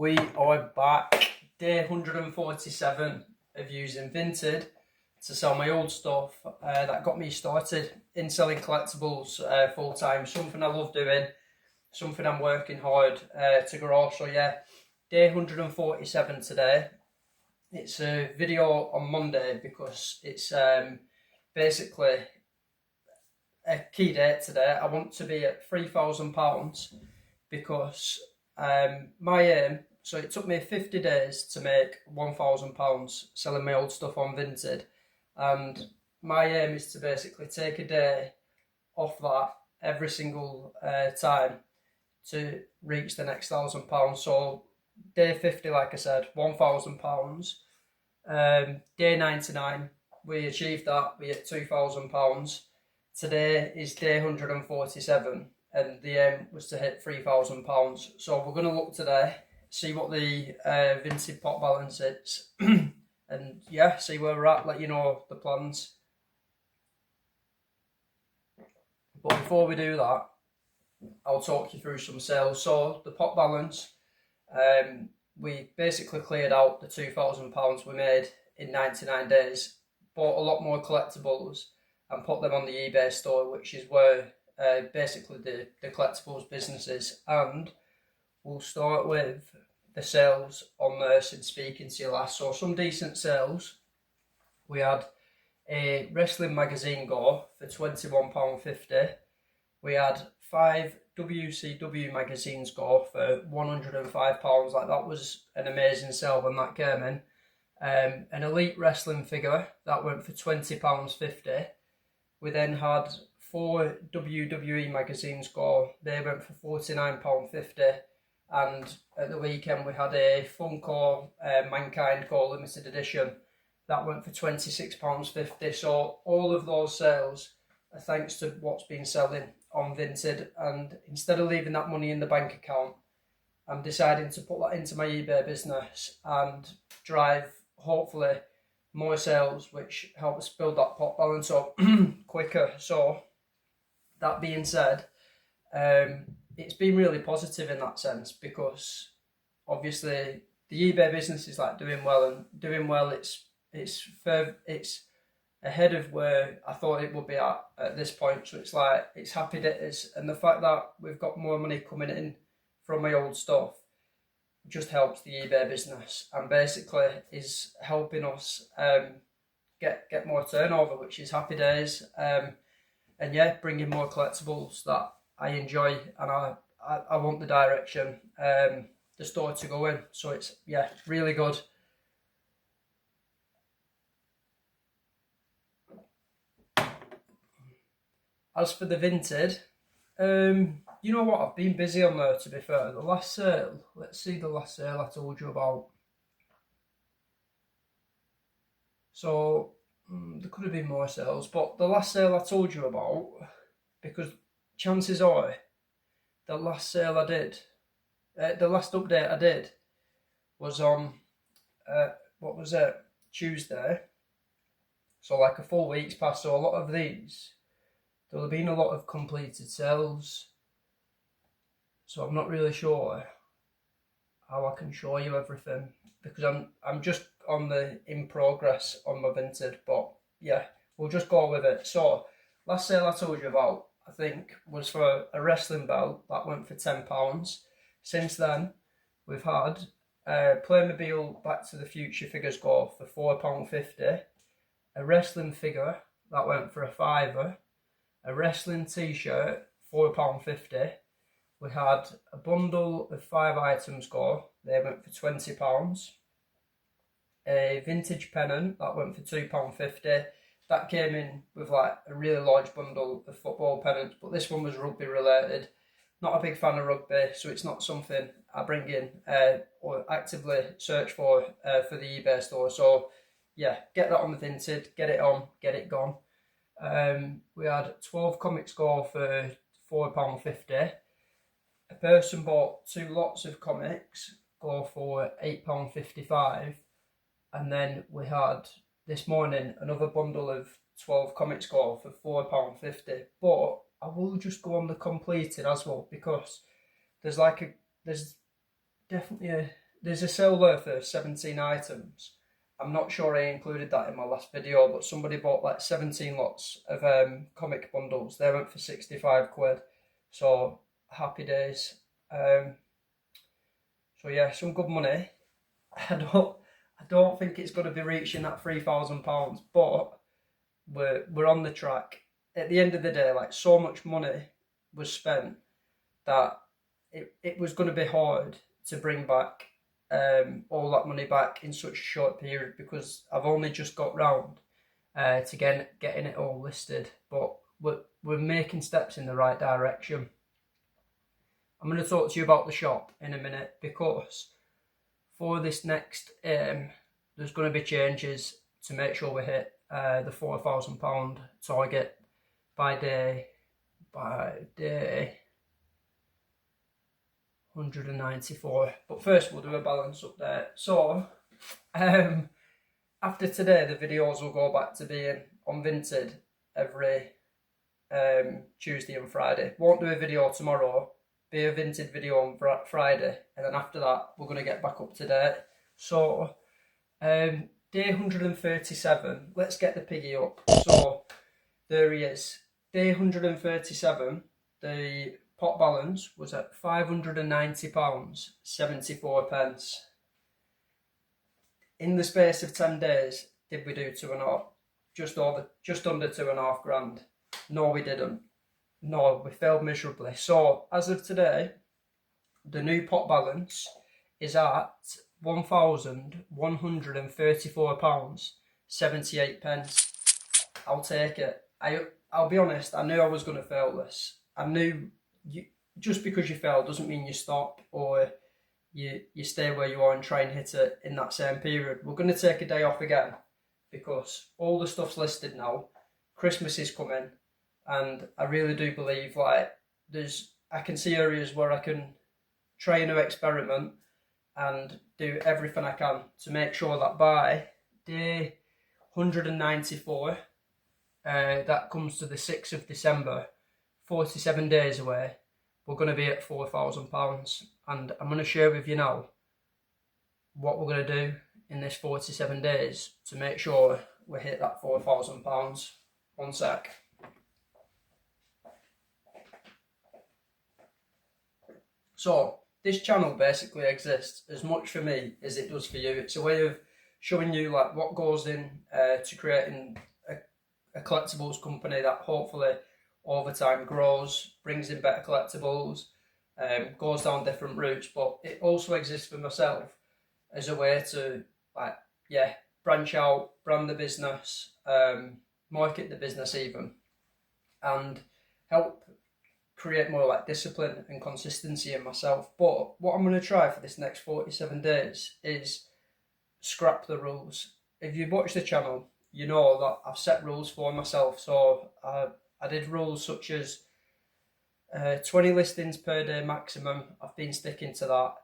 We are back, day 147 of using Vinted to sell my old stuff. That got me started in selling collectibles full time. Something I love doing, something I'm working hard to grow. So yeah, day 147 today. It's a video on Monday because it's basically a key date today. I want to be at £3,000 because my aim, so it took me 50 days to make £1,000 selling my old stuff on Vinted, and my aim is to basically take a day off that every single time to reach the next £1,000. So day 50, like I said, £1,000. Day 99, we achieved that. We hit £2,000. Today is day 147, and the aim was to hit £3,000. So we're going to look today, see what the Vinted pot balance is, and yeah, see where we're at, let you know the plans. But before we do that, I'll talk you through some sales. So the pot balance, we basically cleared out the £2,000 we made in 99 days, bought a lot more collectibles and put them on the eBay store, which is where basically the collectibles business is. And we'll start with the sales on there since speaking to you last. So some decent sales. We had a wrestling magazine go for £21.50. We had 5 WCW magazines go for £105. Like, that was an amazing sale when that came in. An elite wrestling figure that went for £20.50. We then had 4 WWE magazines go. They went for £49.50. And at the weekend we had a Funko Mankind Go limited edition that went for £26.50. So all of those sales are thanks to what's been selling on Vinted, and instead of leaving that money in the bank account, I'm deciding to put that into my eBay business and drive hopefully more sales, which helps build that pot balance up quicker. So that being said, it's been really positive in that sense, because obviously the eBay business is like doing well, and doing well. It's ahead of where I thought it would be at this point. So it's like, it's happy days, and the fact that we've got more money coming in from my old stuff just helps the eBay business, and basically is helping us get more turnover, which is happy days. And yeah, bringing more collectibles that I enjoy, and I want the direction the store to go in. So it's, yeah, really good. As for the Vinted, you know what, I've been busy on there, to be fair. The last sale, let's see the last sale I told you about. So there could have been more sales, but the last sale I told you about, because chances are the last sale I did, the last update I did was on, what was it, Tuesday. So like a full week's passed, so a lot of these, there'll have been a lot of completed sales. So I'm not really sure how I can show you everything, because I'm just on the in progress on my Vinted. But yeah, we'll just go with it. So last sale I told you about, I think, was for a wrestling belt that went for £10. Since then, we've had Playmobil Back to the Future figures go for £4.50. A wrestling figure that went for a £5. A wrestling t-shirt, £4.50. We had a bundle of 5 items go. They went for £20. A vintage pennant that went for £2.50. That came in with like a really large bundle of football pennants, but this one was rugby related. Not a big fan of rugby, so it's not something I bring in or actively search for the eBay store. So yeah, get that on the Vinted, get it on, get it gone. We had 12 comics go for £4.50. A person bought 2 lots of comics go for £8.55. And then we had this morning another bundle of 12 comics go for £4.50. But I will just go on the completed as well, because there's definitely there's a sale there for 17 items. I'm not sure I included that in my last video, but somebody bought like 17 lots of comic bundles. They went for 65 quid. So happy days. So yeah, some good money. I don't think it's going to be reaching that £3,000, but we're on the track. At the end of the day, like, so much money was spent that it was going to be hard to bring back all that money back in such a short period, because I've only just got round to getting it all listed, but we're making steps in the right direction. I'm going to talk to you about the shop in a minute, because for this next there's going to be changes to make sure we hit the £4,000 target by day 194. But first we'll do a balance update. So after today, the videos will go back to being on VINTED every Tuesday and Friday. Won't do a video tomorrow, be a VINTED video on Friday, and then after that we're going to get back up to date. So day 137, let's get the piggy up. So there he is. Day 137, the pot balance was at £590.74. In the space of 10 days, did we do just under £2.5 grand? No, we didn't. No, we failed miserably. So as of today, the new pot balance is at £1,134.78. I'll take it. I'll be honest, I knew I was going to fail this. I knew just because you fail doesn't mean you stop or you stay where you are and try and hit it in that same period. We're going to take a day off again, because all the stuff's listed now. Christmas is coming, and I really do believe, like, I can see areas where I can try a new experiment and do everything I can to make sure that by day 194, that comes to the 6th of December, 47 days away, we're going to be at £4,000. And I'm going to share with you now what we're going to do in this 47 days to make sure we hit that £4,000. One sec. So this channel basically exists as much for me as it does for you. It's a way of showing you, like, what goes in to creating a collectibles company that hopefully over time grows, brings in better collectibles, goes down different routes. But it also exists for myself as a way to, like, branch out, brand the business, market the business even, and help create more, like, discipline and consistency in myself. But what I'm going to try for this next 47 days is scrap the rules. If you watch the channel, you know that I've set rules for myself. So I did rules such as 20 listings per day maximum. I've been sticking to that.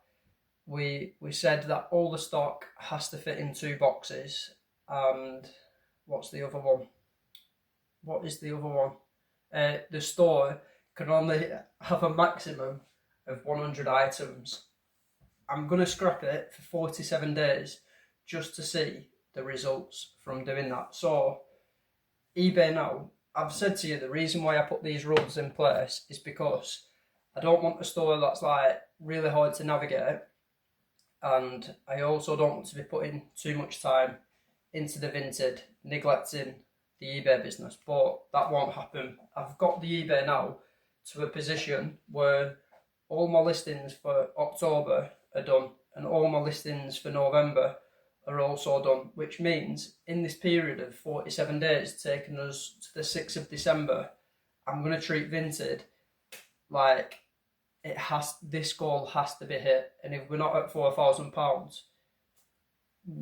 We said that all the stock has to fit in 2 boxes. And what's the other one? What is the other one? The store can only have a maximum of 100 items. I'm going to scrap it for 47 days just to see the results from doing that. So eBay now, I've said to you, the reason why I put these rules in place is because I don't want a store that's, like, really hard to navigate, and I also don't want to be putting too much time into the VINTED, neglecting the eBay business. But that won't happen. I've got the eBay now to a position where all my listings for October are done and all my listings for November are also done, which means in this period of 47 days taking us to the 6th of December, I'm going to treat VINTED like this goal has to be hit. And if we're not at £4,000,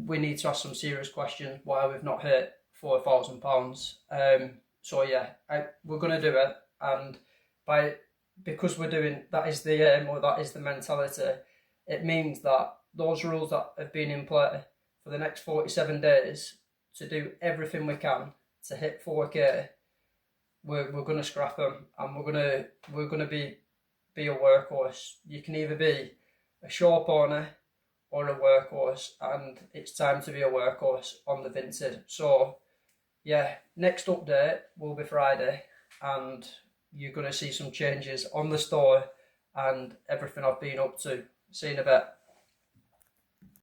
we need to ask some serious questions why we've not hit £4,000. So yeah, we're going to do it, and because we're doing, that is the aim, or that is the mentality. It means that those rules that have been in play for the next 47 days to do everything we can to hit 4K, we're going to scrap them, and we're going to be a workhorse. You can either be a show pony or a workhorse, and it's time to be a workhorse on the Vinted. So yeah, next update will be Friday, and you're going to see some changes on the store and everything I've been up to. See you in a bit.